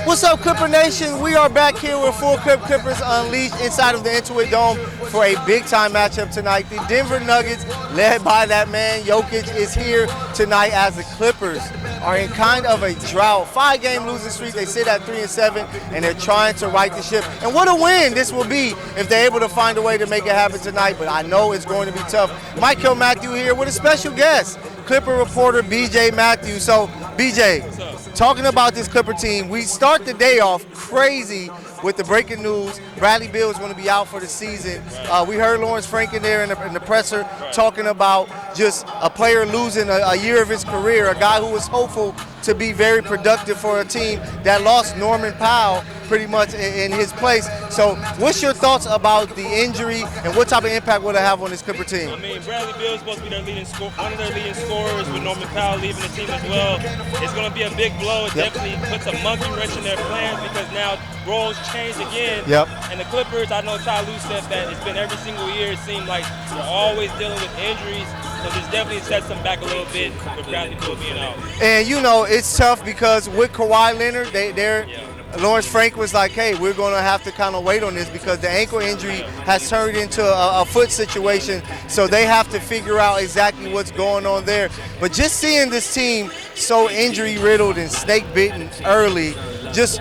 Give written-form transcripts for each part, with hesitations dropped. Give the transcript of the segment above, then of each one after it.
What's up, Clipper Nation? We are back here with Full Clip Clippers Unleashed inside of the Intuit Dome for a big-time matchup tonight. The Denver Nuggets, led by that man Jokic, is here tonight as the Clippers are in kind of a drought. 5-game losing streak. They sit at 3-7, and they're trying to right the ship. And what a win this will be if they're able to find a way to make it happen tonight. But I know it's going to be tough. Michael Matthew here with a special guest, Clipper reporter BJ Matthews. So, BJ, talking about this Clipper team, we start the day off crazy with the breaking news. Bradley Beal is going to be out for the season. We heard Lawrence Frank in there in the presser talking about just a player losing a year of his career, a guy who was hopeful to be very productive for a team that lost Norman Powell pretty much in his place. So what's your thoughts about the injury and what type of impact will it have on this Clipper team? I mean, Bradley Beal is supposed to be their one of their leading scorers with Norman Powell leaving the team as well. It's going to be a big blow. It definitely puts a monkey wrench in their plans because now roles change again. And the Clippers, I know Ty Lue said that it's been every single year. It seemed like they're always dealing with injuries. So this definitely sets them back a little bit with Bradley Beal being out. And you know, it's tough because with Kawhi Leonard, Lawrence Frank was like, hey, we're going to have to kind of wait on this because the ankle injury has turned into a foot situation. So they have to figure out exactly what's going on there. But just seeing this team so injury-riddled and snake-bitten early, just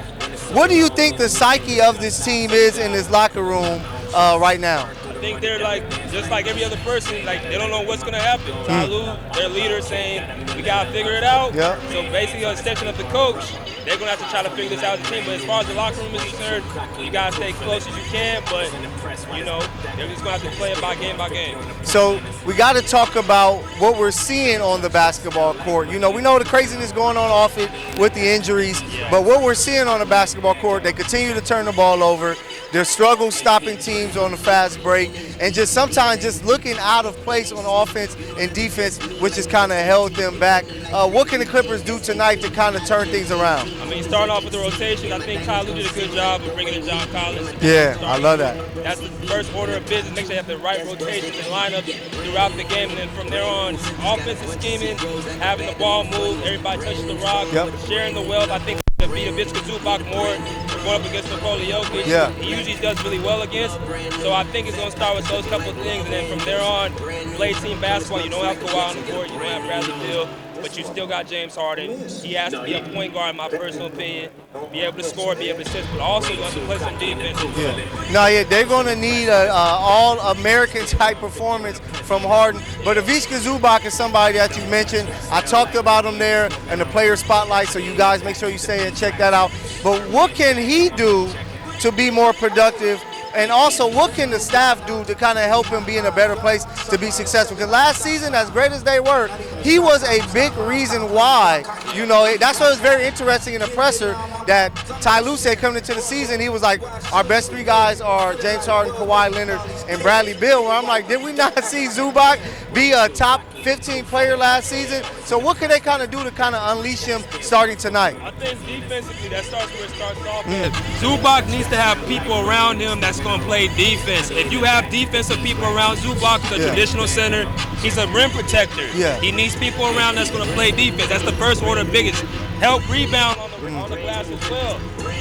what do you think the psyche of this team is in this locker room right now? I think they're like, just like every other person, like they don't know what's going to happen. Ty Lue, their leader, saying, we got to figure it out. So basically, an extension of the coach, they're going to have to try to figure this out as a team. But as far as the locker room is concerned, you got to stay close as you can. But, you know, they're just going to have to play it by game by game. So we got to talk about what we're seeing on the basketball court. You know, we know the craziness going on off it with the injuries. But what we're seeing on the basketball court, they continue to turn the ball over. Their struggle stopping teams on the fast break, and just sometimes just looking out of place on offense and defense, which has kind of held them back. What can the Clippers do tonight to kind of turn things around? I mean, starting off with the rotation, I think Ty Lue did a good job of bringing in John Collins. Yeah, I love that. That's the first order of business. Make sure you have the right rotations and lineups throughout the game, and then from there on, offensive scheming, having the ball move, everybody touches the rock, sharing the wealth. I think to beat Ivica Zubac more going up against Nikola Jokic. He usually does really well against. So I think it's going to start with those couple of things, and then from there on, play team basketball. You don't have Kawhi on the court, you don't have Bradley Beal, but you still got James Harden. He has to be a point guard, in my personal opinion, be able to score, be able to assist, but also you have to play some defense as well. No, they're going to need an all-American type performance from Harden. But Ivica Zubac is somebody that you mentioned. I talked about him there in the player spotlight, so you guys make sure you stay and check that out. But what can he do to be more productive? And also, what can the staff do to kind of help him be in a better place to be successful? Because last season, as great as they were, he was a big reason why. You know, that's why it was very interesting in the presser that Ty Lue said coming into the season, he was like, our best three guys are James Harden, Kawhi Leonard, and Bradley Beal. Where I'm like, did we not see Zubac be a top 15 player last season? So what can they kind of do to kind of unleash him starting tonight? I think defensively, that starts where it starts off. Zubac needs to have people around him that's going to play defense. If you have defensive people around Zubac, who's a traditional center, he's a rim protector. He needs people around that's going to play defense. That's the first order biggest. Help rebound on the glass as well.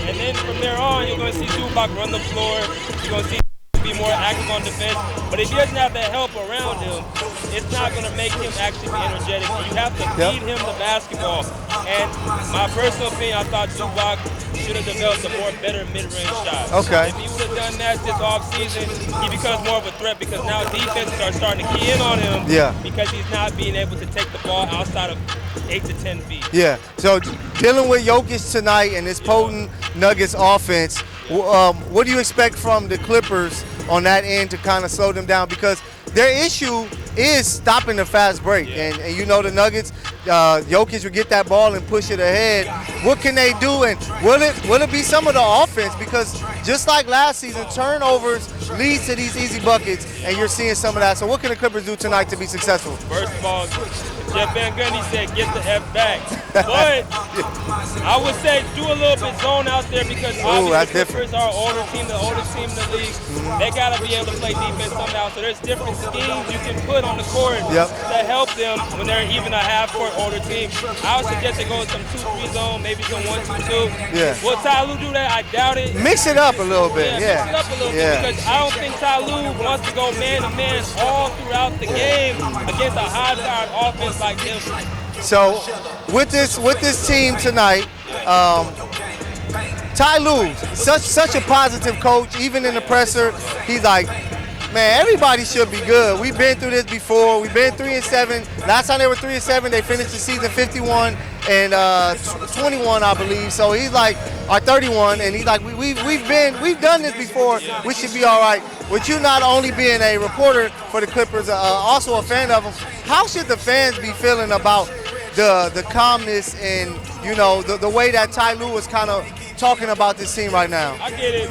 And then from there on, you're going to see Zubac run the floor. You're going to see be more active on defense. But if he doesn't have that help around him, it's not going to make him actually be energetic. You have to feed him the basketball. And my personal opinion, I thought Zubac should have developed a more better mid-range shot. If he would have done that this offseason, he becomes more of a threat because now defenses are starting to key in on him because he's not being able to take the ball outside of 8 to 10 feet. So dealing with Jokic tonight and this potent Nuggets offense, what do you expect from the Clippers on that end to kind of slow them down? Because their issue is stopping the fast break. And you know the Nuggets, Jokic will get that ball and push it ahead. What can they do? And will it be some of the offense? Because just like last season, turnovers lead to these easy buckets, and you're seeing some of that. So what can the Clippers do tonight to be successful? First of all, Jeff Van Gundy said, get the F back. But I would say do a little bit zone out there because obviously the Clippers are an older team, the oldest team in the league. They got to be able to play defense somehow. So there's different schemes you can put on the court to help them when they're even a half-court older team. I would suggest they go with some 2-3 zone, maybe some 1-2-2. Yeah. Will Ty Lue do that? I doubt it. Mix it up a little bit. Mix it up a little bit because I don't think Ty Lue wants to go man-to-man all throughout the game against a high-powered offense like this. So with this team tonight, Ty Lue, such a positive coach. Even in the presser, he's like, man, everybody should be good. We've been through this before. We've been 3-7. Last time they were 3-7, they finished the season 51 and 21, I believe. So he's like, or 31, and he's like, we've done this before. We should be all right. With you not only being a reporter for the Clippers, also a fan of them, how should the fans be feeling about the calmness and the way that Ty Lue is kind of talking about this team right now? I get it.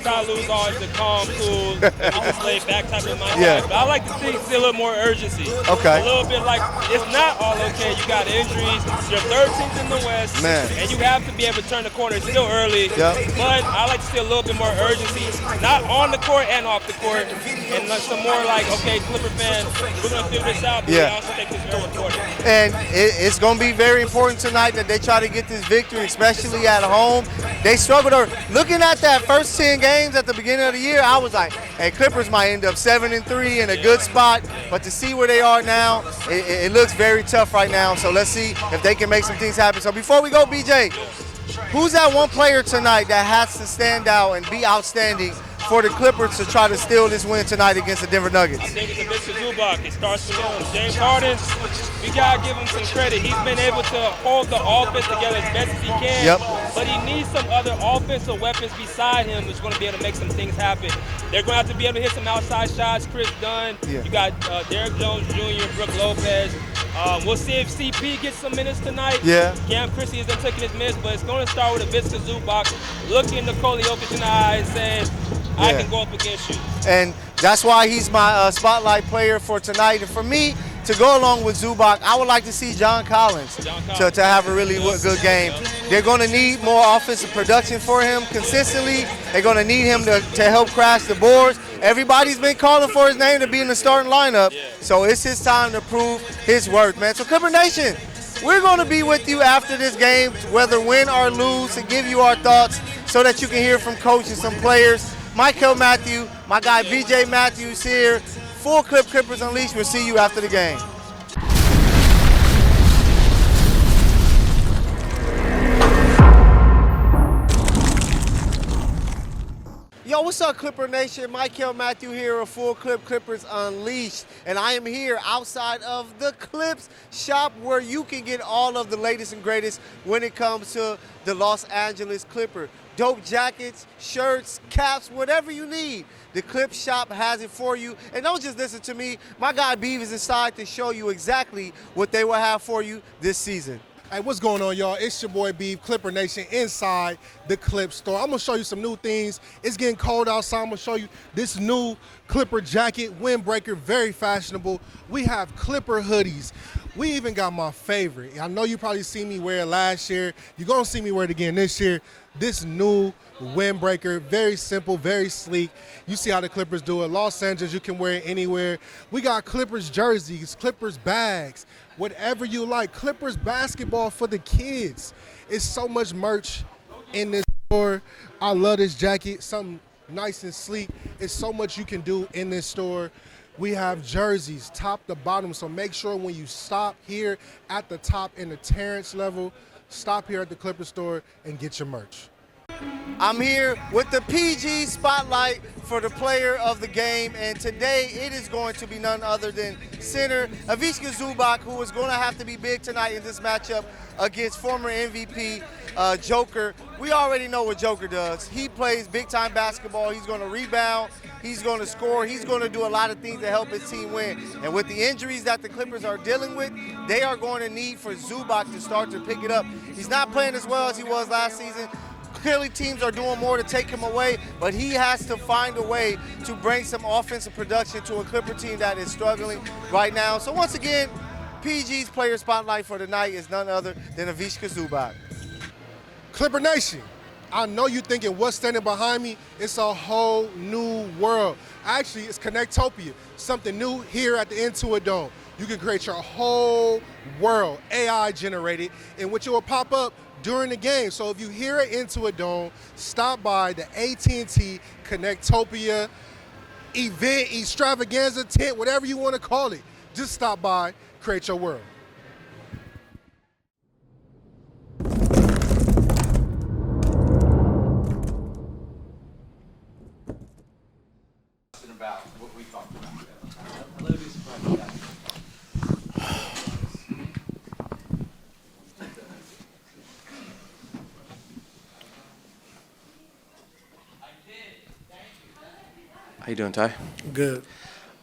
Ty Lue's always the calm, cool, just laid back type of mindset. But I like to see a little more urgency. Okay. A little bit like it's not all okay. You got injuries. You're 13th in the West, and you have to be able to turn the corner. It's still early, but I like to see a little bit more urgency, not on the court and off the court, and some more like, okay, Clipper fans, we're gonna figure this out, but we also take this very important. And it's gonna be very important tonight that they try to get this victory, especially at home. They struggled. Looking at that first 10 games at the beginning of the year, I was like, hey, Clippers might end up 7-3 in a good spot, but to see where they are now, it looks very tough right now. So let's see if they can make some things happen. So before we go, BJ, who's that one player tonight that has to stand out and be outstanding for the Clippers to try to steal this win tonight against the Denver Nuggets? I think it's a bit to Zubac. It starts with him. James Harden, we got to give him some credit. He's been able to hold the offense together as best as he can, but he needs some other offensive weapons beside him that's going to be able to make some things happen. They're going to have to be able to hit some outside shots. Chris Dunn, you got Derrick Jones Jr., Brook Lopez. We'll see if CP gets some minutes tonight. Cam Christie isn't taking his minutes, but it's going to start with a Visca Zubac looking Nikola Jokic in the eyes saying, I can go up against you. And that's why he's my spotlight player for tonight. And for me, to go along with Zubac, I would like to see John Collins to have a really good game. They're going to need more offensive production for him consistently. They're going to need him to help crash the boards. Everybody's been calling for his name to be in the starting lineup, so it's his time to prove his worth, man. So Clipper Nation, we're going to be with you after this game, whether win or lose, to give you our thoughts so that you can hear from coaches, some players. Michael Matthew, my guy BJ Matthews here. Full Clip Clippers Unleashed. We'll see you after the game. Yo, what's up, Clipper Nation? Michael Matthew here of Full Clip Clippers Unleashed, and I am here outside of the Clips shop where you can get all of the latest and greatest when it comes to the Los Angeles Clipper. Dope jackets, shirts, caps, whatever you need. The Clip shop has it for you. And don't just listen to me. My guy Beav is inside to show you exactly what they will have for you this season. Hey, what's going on, y'all? It's your boy Beav, Clipper Nation, inside the Clip store. I'm gonna show you some new things. It's getting cold outside. I'm gonna show you this new Clipper jacket, windbreaker, very fashionable. We have Clipper hoodies. We even got my favorite. I know you probably seen me wear it last year. You're gonna see me wear it again this year. This new windbreaker, very simple, very sleek. You see how the Clippers do it. Los Angeles, you can wear it anywhere. We got Clippers jerseys, Clippers bags, whatever you like. Clippers basketball for the kids. It's so much merch in this store. I love this jacket, something nice and sleek. It's so much you can do in this store. We have jerseys, top to bottom, so make sure when you stop here at the top in the Terrence level, stop here at the Clipper store and get your merch. I'm here with the PG Spotlight for the player of the game, and today it is going to be none other than center Visca Zubac, who is going to have to be big tonight in this matchup against former MVP Joker. We already know what Joker does. He plays big-time basketball. He's going to rebound. He's going to score. He's going to do a lot of things to help his team win. And with the injuries that the Clippers are dealing with, they are going to need for Zubac to start to pick it up. He's not playing as well as he was last season. Clearly teams are doing more to take him away, but he has to find a way to bring some offensive production to a Clipper team that is struggling right now. So once again, PG's player spotlight for tonight is none other than Ivica Zubac. Clipper Nation, I know you're thinking what's standing behind me. It's a whole new world. Actually, it's Connectopia, something new here at the Intuit Dome. You can create your whole world, AI generated, in which it will pop up during the game. So if you hear it Intuit Dome, stop by the AT&T Connectopia event, extravaganza, tent, whatever you want to call it. Just stop by, create your world. About what we talked about. How you doing, Ty? Good.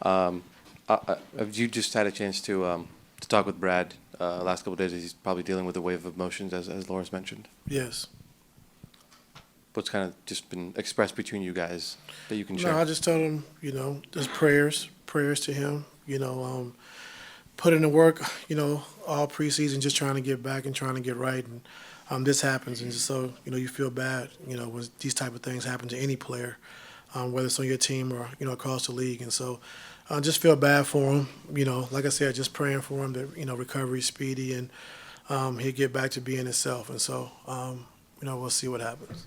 Have you just had a chance to talk with Brad last couple of days? He's probably dealing with a wave of emotions, as Laura's mentioned. Yes. What's kind of just been expressed between you guys that you can share? No, I just told him, just prayers to him, put in the work, all preseason, just trying to get back and trying to get right. And this happens. And just so, you feel bad, when these type of things happen to any player, whether it's on your team or, across the league. And so I just feel bad for him. Like I said, just praying for him that, recovery is speedy and he'll get back to being himself. And so, we'll see what happens.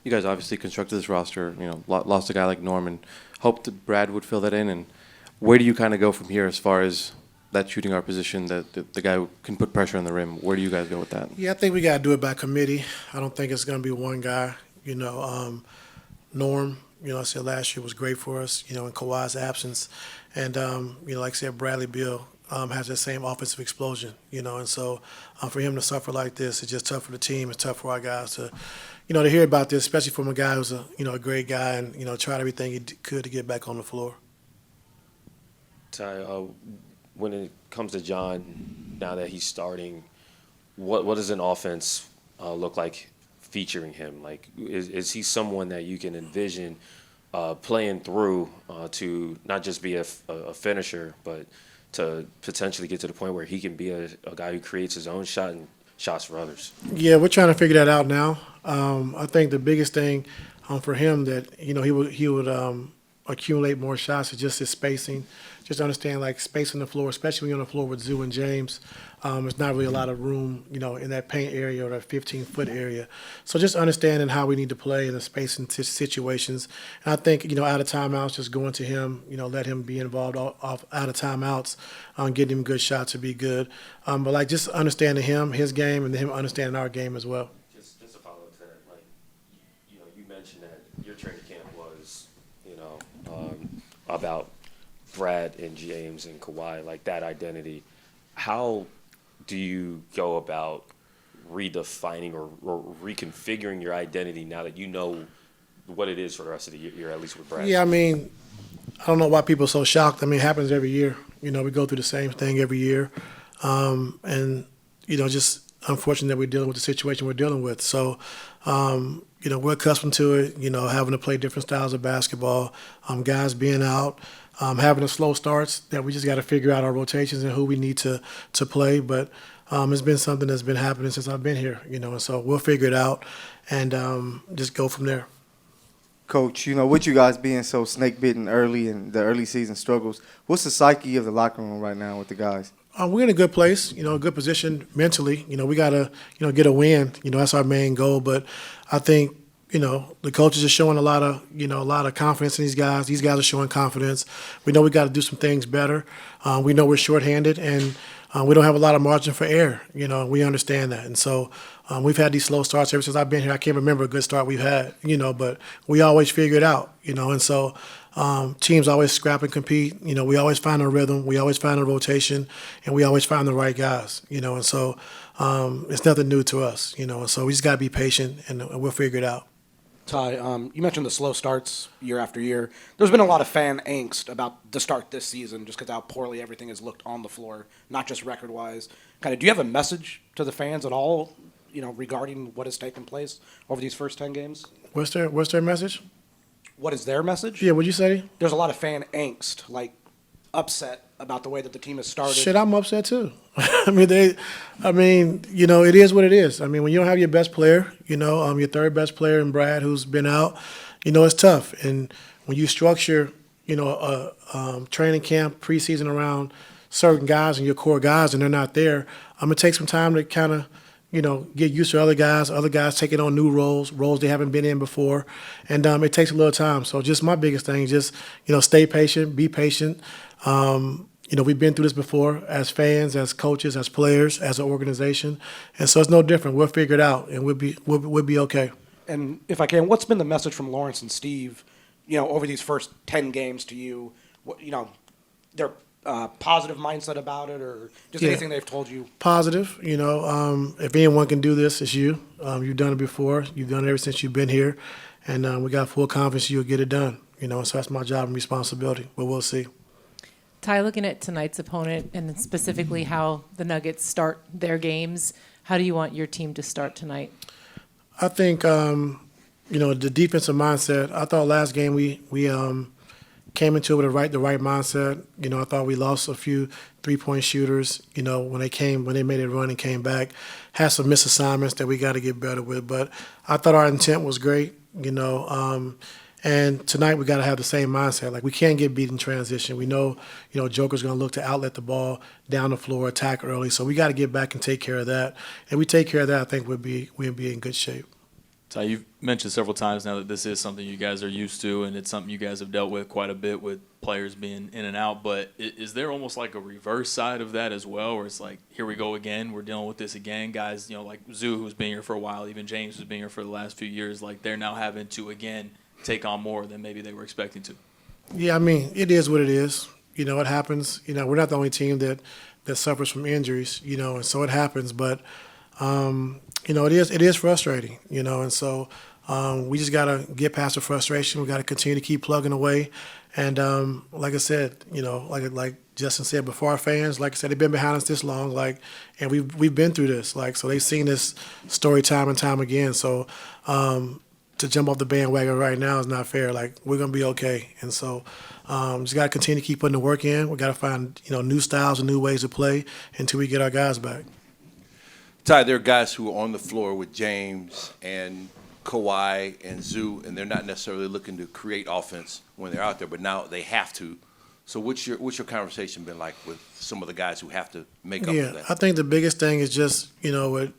You guys obviously constructed this roster, lost a guy like Norman. Hoped that Brad would fill that in. And where do you kind of go from here as far as that shooting guard position, that the guy who can put pressure on the rim? Where do you guys go with that? Yeah, I think we got to do it by committee. I don't think it's going to be one guy. Norm, I said last year was great for us, in Kawhi's absence. And, like I said, Bradley Beal has that same offensive explosion, and so for him to suffer like this, it's just tough for the team. It's tough for our guys to, to hear about this, especially from a guy who's a great guy and, tried everything he could to get back on the floor. Ty, when it comes to John, now that he's starting, what does an offense look like featuring him? Like, is he someone that you can envision playing through to not just be a finisher, but to potentially get to the point where he can be a guy who creates his own shot and shots for others? Yeah, we're trying to figure that out now. I think the biggest thing for him that he would accumulate more shots is just his spacing. Just understand like spacing the floor, especially when you're on the floor with Zoo and James. There's not really a lot of room, in that paint area or that 15-foot area. So just understanding how we need to play in the spacing situations. And I think, out of timeouts, just going to him, let him be involved out of timeouts, getting him good shots to be good. But like just understanding him, his game, and him understanding our game as well. Just to follow up to that, like, you mentioned that your training camp was, about Brad and James and Kawhi, like that identity. How do you go about redefining or reconfiguring your identity now that you know what it is for the rest of the year, at least with Brad? Yeah, I don't know why people are so shocked. It happens every year. We go through the same thing every year. And, just unfortunate that we're dealing with the situation we're dealing with. So, we're accustomed to it, having to play different styles of basketball, guys being out, having the slow starts that we just got to figure out our rotations and who we need to play. But it's been something that's been happening since I've been here, and so we'll figure it out and just go from there. Coach, with you guys being so snake-bitten early and the early season struggles, what's the psyche of the locker room right now with the guys? We're in a good place, a good position mentally. We got to, get a win. That's our main goal. But I think, the coaches are showing a lot of confidence in these guys. These guys are showing confidence. We know we got to do some things better. We know we're shorthanded and we don't have a lot of margin for error. We understand that. And so we've had these slow starts ever since I've been here. I can't remember a good start we've had, but we always figure it out, and so teams always scrap and compete. We always find a rhythm. We always find a rotation, and we always find the right guys, and so it's nothing new to us, and so we just got to be patient and we'll figure it out. Ty, you mentioned the slow starts year after year. There's been a lot of fan angst about the start this season just because how poorly everything has looked on the floor, not just record-wise. Do you have a message to the fans at all, regarding what has taken place over these first 10 games? What's their message? What is their message? Yeah, what'd you say? There's a lot of fan angst, like upset about the way that the team has started? Shit, I'm upset too. I mean, you know, it is what it is. I mean, when you don't have your best player, you know, your third best player in Brad, who's been out, you know, it's tough. And when you structure, you know, a training camp, preseason around certain guys and your core guys, and they're not there, it takes some time to kind of, you know, get used to other guys taking on new roles they haven't been in before. And it takes a little time. So just my biggest thing is just, you know, stay patient, be patient. You know, we've been through this before as fans, as coaches, as players, as an organization. And so it's no different. We'll figure it out, and we'll be okay. And if I can, what's been the message from Lawrence and Steve, you know, over these first 10 games to you? What, you know, their positive mindset about it, or just anything they've told you? Positive. You know, if anyone can do this, it's you. You've done it before. You've done it ever since you've been here. And we got full confidence you'll get it done. You know, so that's my job and responsibility. But we'll see. Ty, looking at tonight's opponent and specifically how the Nuggets start their games, how do you want your team to start tonight? I think, you know, the defensive mindset. I thought last game we came into it with the right mindset. You know, I thought we lost a few three-point shooters, you know, when they made a run and came back. Had some misassignments that we got to get better with. But I thought our intent was great, you know. And tonight we got to have the same mindset. Like, we can't get beat in transition. We know, you know, Joker's going to look to outlet the ball down the floor, attack early. So we got to get back and take care of that. And we take care of that, I think we'll be in good shape. Ty, you've mentioned several times now that this is something you guys are used to, and it's something you guys have dealt with quite a bit with players being in and out. But is there almost like a reverse side of that as well, where it's like, here we go again, we're dealing with this again? Guys, you know, like Zoo, who's been here for a while, even James, who's been here for the last few years, like they're now having to, again, take on more than maybe they were expecting to. Yeah, I mean, it is what it is. You know, it happens. You know, we're not the only team that suffers from injuries, you know, and so it happens. But, you know, it is frustrating, you know, and so we just got to get past the frustration. We got to continue to keep plugging away. And like I said, you know, like Justin said before, our fans, like I said, they've been behind us this long, like, and we've been through this, like, so they've seen this story time and time again. So to jump off the bandwagon right now is not fair. Like, we're gonna be okay, and so just gotta continue to keep putting the work in. We gotta find, you know, new styles and new ways to play until we get our guys back. Ty, there are guys who are on the floor with James and Kawhi and Zoo, and they're not necessarily looking to create offense when they're out there, but now they have to. So what's your conversation been like with some of the guys who have to make up for that? I think the biggest thing is just, you know, with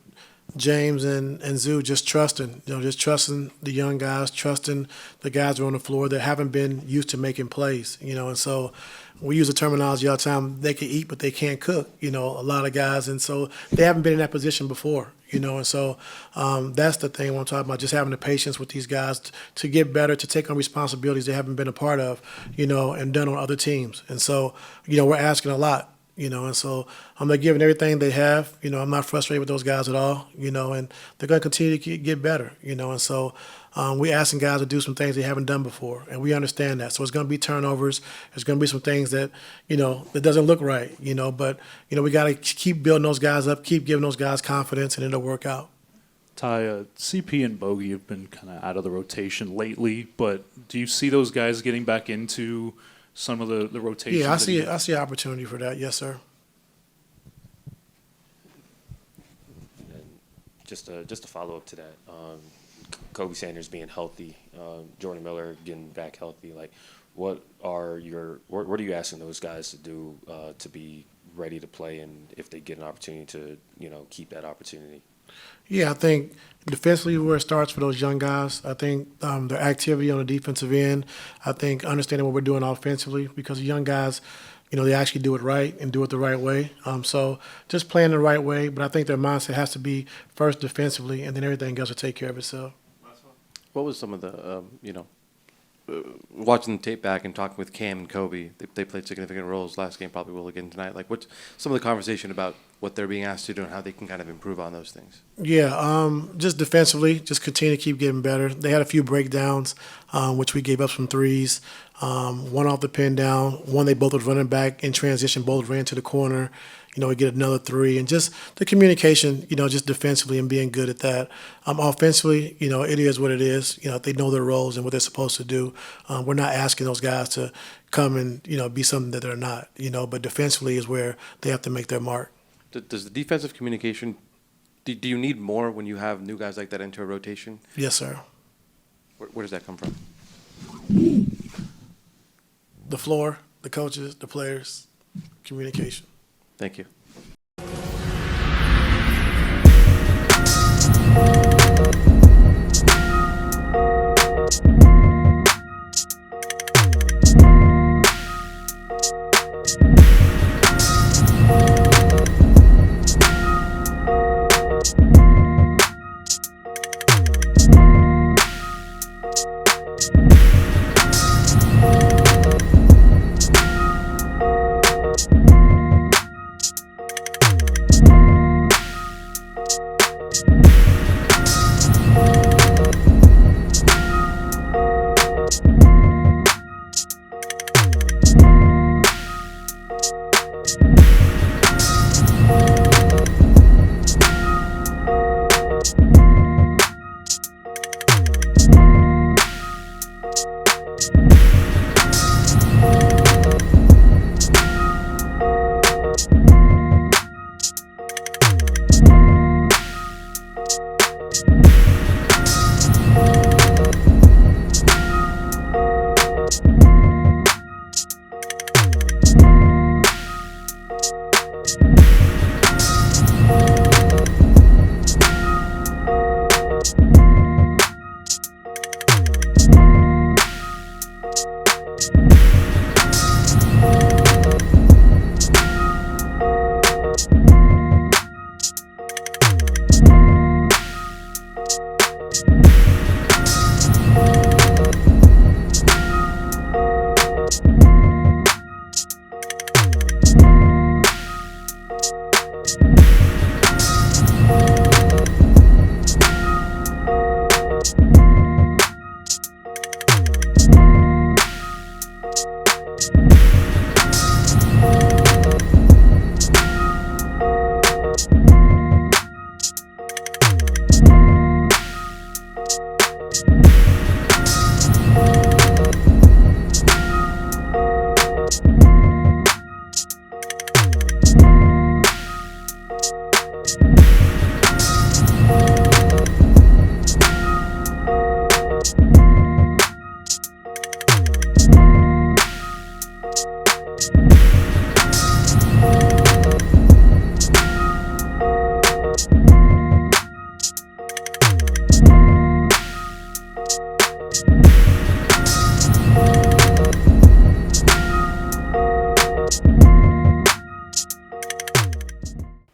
James and Zoo just trusting the young guys, trusting the guys who are on the floor that haven't been used to making plays, you know. And so we use the terminology all the time, they can eat but they can't cook, you know, a lot of guys. And so they haven't been in that position before, you know. And so that's the thing I'm talking about, just having the patience with these guys to get better, to take on responsibilities they haven't been a part of, you know, and done on other teams. And so, you know, we're asking a lot. You know, and so they're giving everything they have. You know, I'm not frustrated with those guys at all, you know, and they're going to continue to get better, you know. And so we're asking guys to do some things they haven't done before, and we understand that. So it's going to be turnovers. There's going to be some things that, you know, that doesn't look right, you know. But, you know, we got to keep building those guys up, keep giving those guys confidence, and it'll work out. Ty, CP and Bogey have been kind of out of the rotation lately, but do you see those guys getting back into some of the rotation? Yeah, I see an opportunity for that. Yes, sir. And just to follow up to that, Kobe Sanders being healthy, Jordan Miller getting back healthy. Like, what are you asking those guys to do to be ready to play, and if they get an opportunity to, you know, keep that opportunity? Yeah, I think defensively where it starts for those young guys. I think their activity on the defensive end. I think understanding what we're doing offensively, because the young guys, you know, they actually do it right and do it the right way. So just playing the right way, but I think their mindset has to be first defensively, and then everything else will take care of itself. What was some of the, you know, watching the tape back and talking with Cam and Kobe, they played significant roles last game, probably will again tonight. Like, what's some of the conversation about what they're being asked to do and how they can kind of improve on those things? Yeah, just defensively, just continue to keep getting better. They had a few breakdowns, which we gave up some threes. One off the pin down, one they both was running back in transition, both ran to the corner. we get another three, and just the communication, just defensively and being good at that. Offensively, it is what it is. They know their roles and what they're supposed to do. We're not asking those guys to come and, be something that they're not, but defensively is where they have to make their mark. Does the defensive communication, do you need more when you have new guys like that enter a rotation? Yes, sir. Where does that come from? The floor, the coaches, the players, communication. Thank you.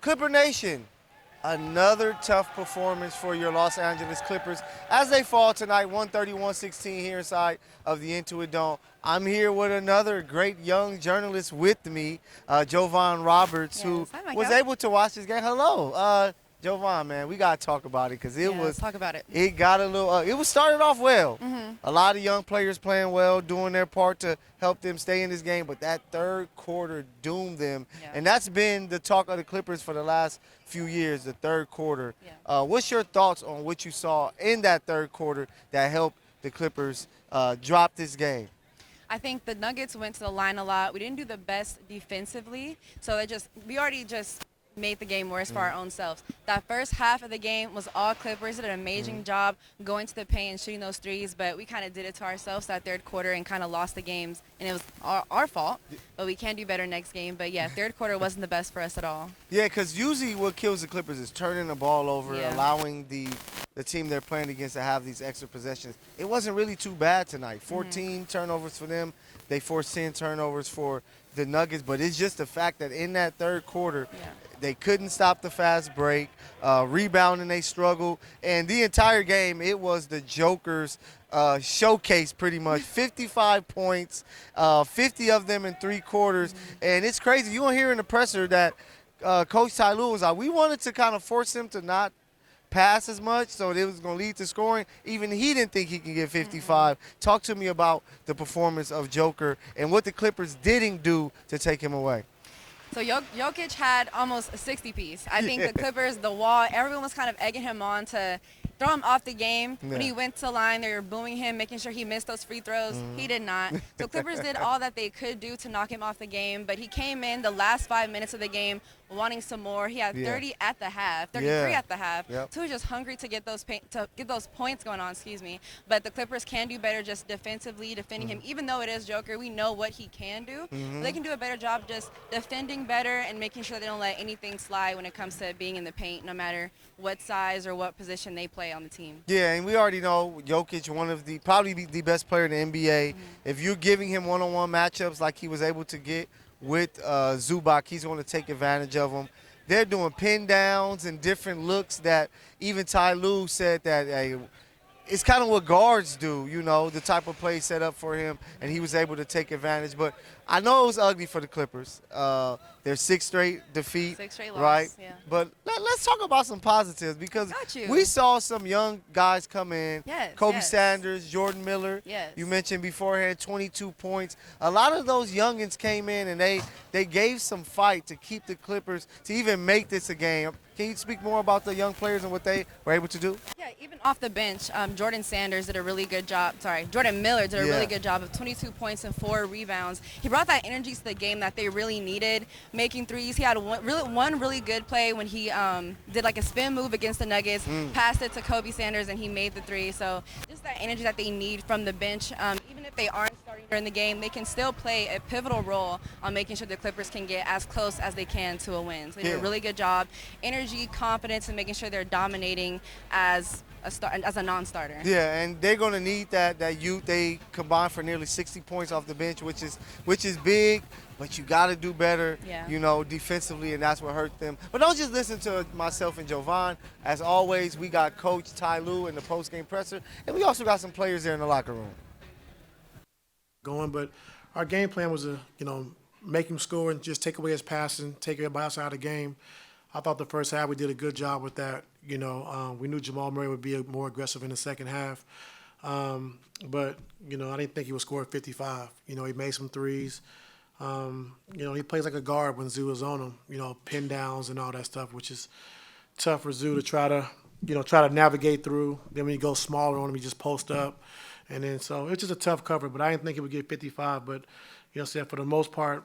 Clipper Nation, another tough performance for your Los Angeles Clippers as they fall tonight, 131-16 here inside of the Intuit Dome. I'm here with another great young journalist with me, Jovan Roberts, who was able to watch this game. Hello, Jovan, man, we got to talk about it because let's talk about it. It got a little, it was started off well. A lot of young players playing well, doing their part to help them stay in this game, but that third quarter doomed them. And that's been the talk of the Clippers for the last few years, the third quarter. What's your thoughts on what you saw in that third quarter that helped the Clippers drop this game? I think the Nuggets went to the line a lot. We didn't do the best defensively, so we already just made the game worse for our own selves. That first half of the game was all Clippers. Did an amazing job going to the paint and shooting those threes, but we kind of did it to ourselves that third quarter and kind of lost the games, and it was our fault, but we can do better next game. But, yeah, third quarter wasn't the best for us at all. Yeah, because usually what kills the Clippers is turning the ball over, allowing the team they're playing against to have these extra possessions. It wasn't really too bad tonight. 14 turnovers for them. They forced 10 turnovers for the Nuggets, but it's just the fact that in that third quarter, they couldn't stop the fast break, rebounding they struggled, and the entire game it was the Joker's showcase pretty much. 55 points, 50 of them in three quarters, and it's crazy. You don't hear in the presser that Coach Ty Lue was like, we wanted to kind of force him to not pass as much, so it was going to lead to scoring. Even he didn't think he could get 55. Talk to me about the performance of Joker and what the Clippers didn't do to take him away. So Jokic had almost a 60-piece. I think the Clippers, the wall, everyone was kind of egging him on to throw him off the game. When he went to the line, they were booing him, making sure he missed those free throws. He did not. So Clippers did all that they could do to knock him off the game, but he came in the last 5 minutes of the game wanting some more. He had 30 at the half, 33 at the half. So he was just hungry to get those points going on, But the Clippers can do better just defensively, defending him. Even though it is Joker, we know what he can do. But they can do a better job just defending better and making sure they don't let anything slide when it comes to being in the paint, no matter what size or what position they play on the team. Yeah, and we already know Jokic, probably the best player in the NBA. If you're giving him one-on-one matchups like he was able to get with Zubac, he's going to take advantage of them. They're doing pin downs and different looks that even Ty Lue said that it's kind of what guards do, the type of play set up for him, and he was able to take advantage. But I know it was ugly for the Clippers. Their sixth straight defeat, 6 straight loss, right? yeah. But let's talk about some positives because we saw some young guys come in. Kobe Sanders, Jordan Miller. You mentioned beforehand 22 points. A lot of those youngins came in and they gave some fight to keep the Clippers to even make this a game. Can you speak more about the young players and what they were able to do? Yeah, even off the bench, Jordan Miller did a really good job of 22 points and 4 rebounds. He brought that energy to the game that they really needed, making threes. He had one really good play when he did like a spin move against the Nuggets, passed it to Kobe Sanders, and he made the three. So just that energy that they need from the bench, even if they aren't starting during the game, they can still play a pivotal role on making sure the Clippers can get as close as they can to a win. So they did a really good job. Energy, confidence, and making sure they're dominating as a non-starter. Yeah, and they're going to need that youth. They combined for nearly 60 points off the bench, which is big, but you got to do better, defensively, and that's what hurt them. But don't just listen to myself and Jovan. As always, we got Coach Ty Lue in the post-game presser, and we also got some players there in the locker room. But our game plan was to, make him score and just take away his passing, take everybody outside of the game. I thought the first half we did a good job with that. We knew Jamal Murray would be more aggressive in the second half. But I didn't think he would score 55. He made some threes. He plays like a guard when Zoo is on him, pin downs and all that stuff, which is tough for Zoo to try to navigate through. Then when you go smaller on him, he just post up. And then so it's just a tough cover, but I didn't think he would get 55. But, for the most part,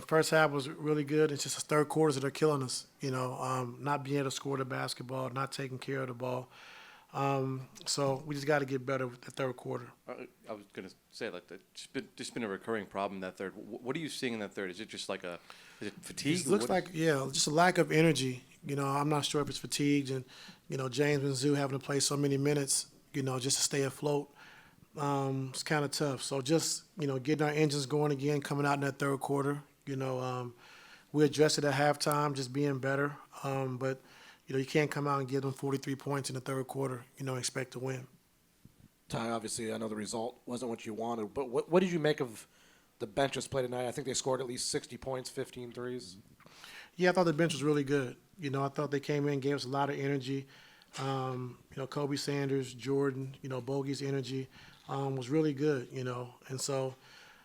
first half was really good. It's just the third quarters that are killing us, not being able to score the basketball, not taking care of the ball. So we just got to get better with the third quarter. I was going to say, just been a recurring problem in that third. What are you seeing in that third? Is it just is it fatigue? It looks just a lack of energy. I'm not sure if it's fatigued and, James and Zoo having to play so many minutes, just to stay afloat. It's kind of tough. So just, getting our engines going again, coming out in that third quarter. We addressed it at halftime, just being better. But, you can't come out and give them 43 points in the third quarter, expect to win. Ty, obviously, I know the result wasn't what you wanted, but what did you make of the bench's play tonight? I think they scored at least 60 points, 15 threes. Yeah, I thought the bench was really good. I thought they came in, gave us a lot of energy. Kobe Sanders, Jordan, Bogey's energy was really good, And so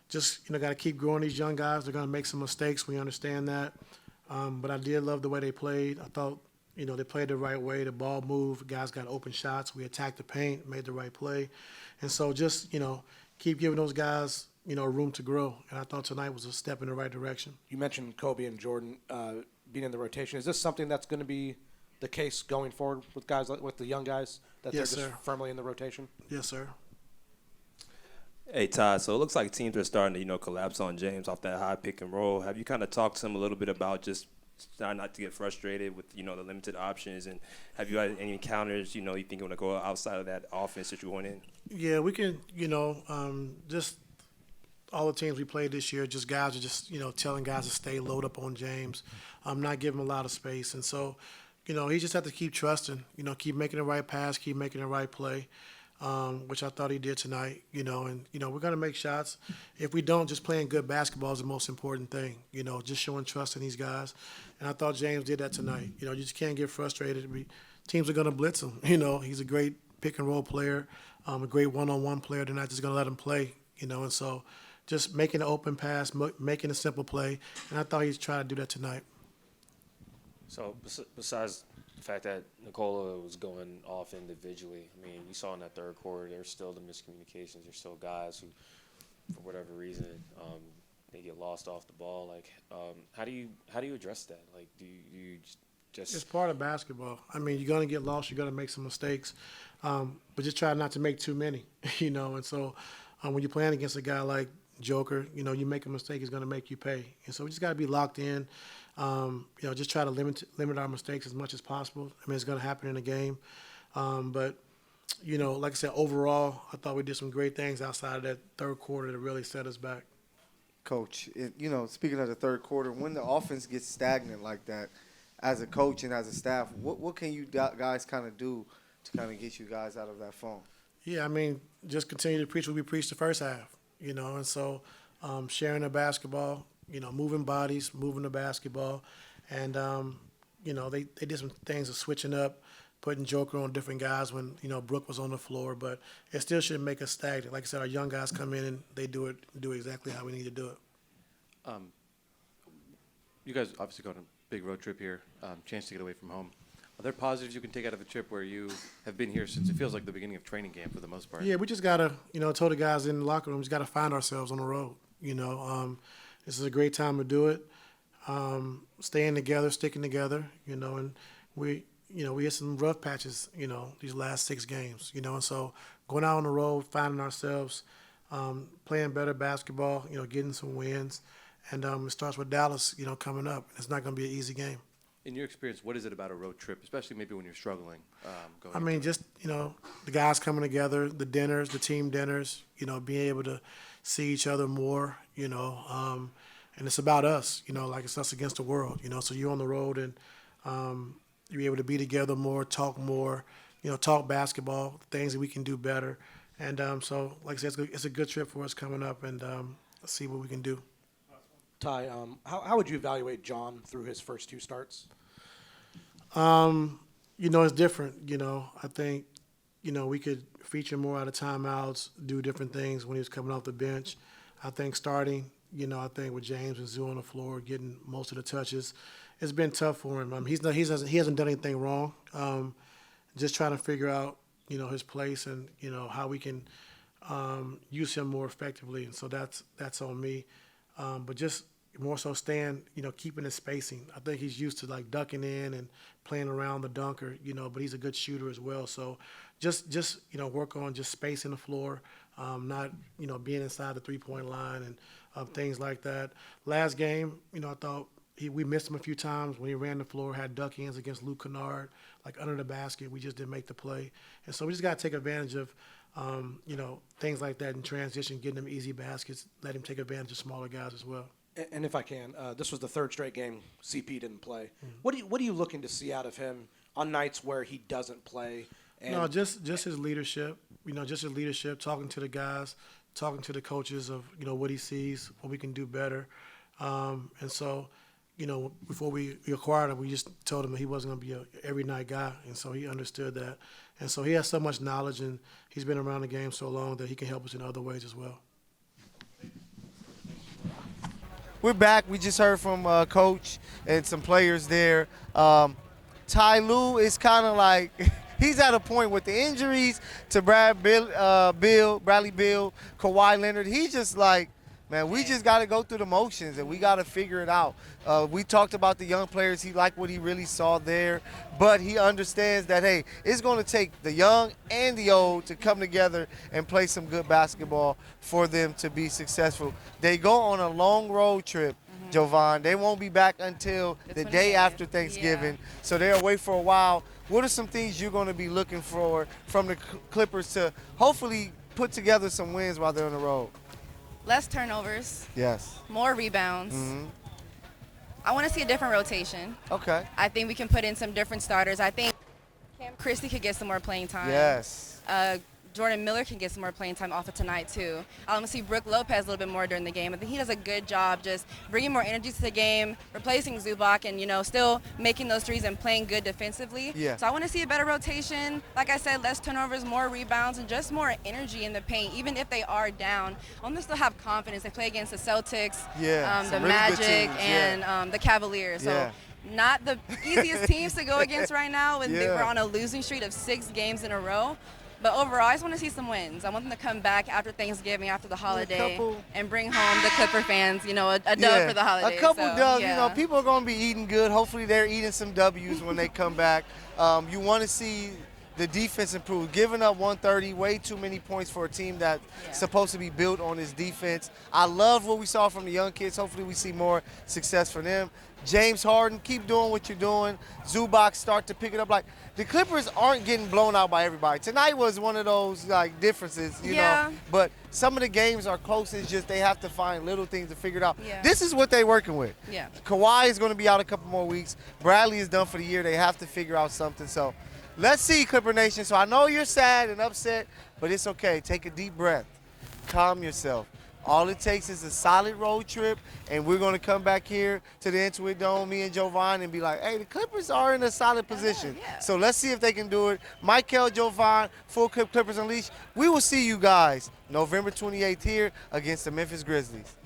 just, got to keep growing these young guys. They're going to make some mistakes. We understand that. But I did love the way they played. I thought, they played the right way. The ball moved. Guys got open shots. We attacked the paint, made the right play. And so just, keep giving those guys, room to grow. And I thought tonight was a step in the right direction. You mentioned Kobe and Jordan being in the rotation. Is this something that's going to be the case going forward with guys with the young guys that yes, they're sir. just firmly in the rotation? Yes, sir. Hey, Todd, so it looks like teams are starting to, collapse on James off that high pick and roll. Have you kind of talked to him a little bit about just trying not to get frustrated with, the limited options? And have you had any encounters, you think you want to go outside of that offense that you want in? Yeah, we can, just all the teams we played this year, just guys are just, telling guys to stay load up on James, not giving him a lot of space. And so, he just had to keep trusting, keep making the right pass, keep making the right play. Which I thought he did tonight, and, we're going to make shots. If we don't, just playing good basketball is the most important thing, just showing trust in these guys. And I thought James did that tonight. You just can't get frustrated. Teams are going to blitz him. He's a great pick-and-roll player, a great one-on-one player. They're not just going to let him play, and so just making an open pass, making a simple play, and I thought he's trying to do that tonight. So besides the fact that Nikola was going off individually, I mean, you saw in that third quarter there's still the miscommunications. There's still guys who, for whatever reason, they get lost off the ball. Like, how do you address that? Like, do you just? It's part of basketball. I mean, you're gonna get lost. You're gonna make some mistakes, but just try not to make too many. And so when you're playing against a guy like Joker, you make a mistake, he's gonna make you pay. And so we just gotta be locked in. Just try to limit our mistakes as much as possible. I mean, it's gonna happen in a game, but like I said, overall, I thought we did some great things outside of that third quarter that really set us back. Coach, speaking of the third quarter, when the offense gets stagnant like that, as a coach and as a staff, what can you guys kind of do to kind of get you guys out of that funk? Yeah, I mean, just continue to preach what we preached the first half, and so sharing the basketball, moving bodies, moving the basketball, and, they did some things of switching up, putting Joker on different guys when, Brooke was on the floor, but it still shouldn't make us stagnant. Like I said, our young guys come in and they do exactly how we need to do it. You guys obviously go on a big road trip here, chance to get away from home. Are there positives you can take out of a trip where you have been here since it feels like the beginning of training camp for the most part? Yeah, we just got to, told the guys in the locker room, we just got to find ourselves on the road. This is a great time to do it. Staying together, sticking together, and we had some rough patches, these last 6 games, and so going out on the road, finding ourselves, playing better basketball, getting some wins. And it starts with Dallas, coming up. It's not going to be an easy game. In your experience, what is it about a road trip, especially maybe when you're struggling? The guys coming together, the dinners, the team dinners, being able to see each other more, and it's about us, like it's us against the world, So you're on the road and you're able to be together more, talk basketball, things that we can do better. And so, like I said, it's a good trip for us coming up, and let's see what we can do. Ty, how would you evaluate John through his first 2 starts? It's different. I think, we could feature more out of timeouts, do different things when he was coming off the bench. I think starting, I think with James and Zoo on the floor, getting most of the touches, it's been tough for him. He hasn't done anything wrong. Just trying to figure out, his place and, how we can use him more effectively. And so that's on me. But just more so staying, keeping his spacing. I think he's used to like ducking in and playing around the dunker, but he's a good shooter as well. So just work on just spacing the floor, not, being inside the 3-point line and things like that. Last game, I thought we missed him a few times when he ran the floor, had duck ins against Luke Kennard, like under the basket. We just didn't make the play. And so we just got to take advantage of, things like that in transition, getting him easy baskets, let him take advantage of smaller guys as well. And if I can, this was the 3rd straight game CP didn't play. Mm-hmm. What are you looking to see out of him on nights where he doesn't play? No, just his leadership. Just his leadership, talking to the guys, talking to the coaches of what he sees, what we can do better. And so, before we acquired him, we just told him that he wasn't going to be an every night guy, and so he understood that. And so he has so much knowledge, and he's been around the game so long that he can help us in other ways as well. We're back. We just heard from Coach and some players there. Ty Lue is kind of like he's at a point with the injuries to Bradley Beal, Kawhi Leonard. He's just like, man, we just got to go through the motions and we got to figure it out. We talked about the young players. He liked what he really saw there, but he understands that, hey, it's going to take the young and the old to come together and play some good basketball for them to be successful. They go on a long road trip, Jovan. They won't be back until the day after Thanksgiving, so they're away for a while. What are some things you're going to be looking for from the Clippers to hopefully put together some wins while they're on the road? Less turnovers. Yes. More rebounds. Mm-hmm. I want to see a different rotation. Okay. I think we can put in some different starters. I think Cam Christie could get some more playing time. Yes. Jordan Miller can get some more playing time off of tonight, too. I want to see Brook Lopez a little bit more during the game. I think he does a good job just bringing more energy to the game, replacing Zubac, and, you know, still making those threes and playing good defensively. Yeah. So I want to see a better rotation. Like I said, less turnovers, more rebounds, and just more energy in the paint, even if they are down. I want them to still have confidence. They play against the Celtics, the some really good Magic, teams, and the Cavaliers. So not the easiest teams to go against right now when they were on a losing streak of 6 games in a row. But overall, I just want to see some wins. I want them to come back after Thanksgiving, after the holiday, and bring home the Clipper fans, you know, a dub for the holiday. A couple dubs, yeah. you know, people are going to be eating good. Hopefully they're eating some W's when they come back. You want to see the defense improve. Giving up 130, way too many points for a team that's supposed to be built on its defense. I love what we saw from the young kids. Hopefully we see more success for them. James Harden, keep doing what you're doing. Zubac, start to pick it up. Like, the Clippers aren't getting blown out by everybody. Tonight was one of those, like, differences, you know. But some of the games are close. It's just they have to find little things to figure it out. This is what they're working with. Kawhi is going to be out a couple more weeks. Bradley is done for the year. They have to figure out something. So let's see, Clipper Nation. So I know you're sad and upset, but it's okay. Take a deep breath. Calm yourself. All it takes is a solid road trip, and we're going to come back here to the Intuit Dome, me and Jovan, and be like, hey, the Clippers are in a solid position. So let's see if they can do it. Michael, Jovan, Full Clip Clippers Unleashed. We will see you guys November 28th here against the Memphis Grizzlies.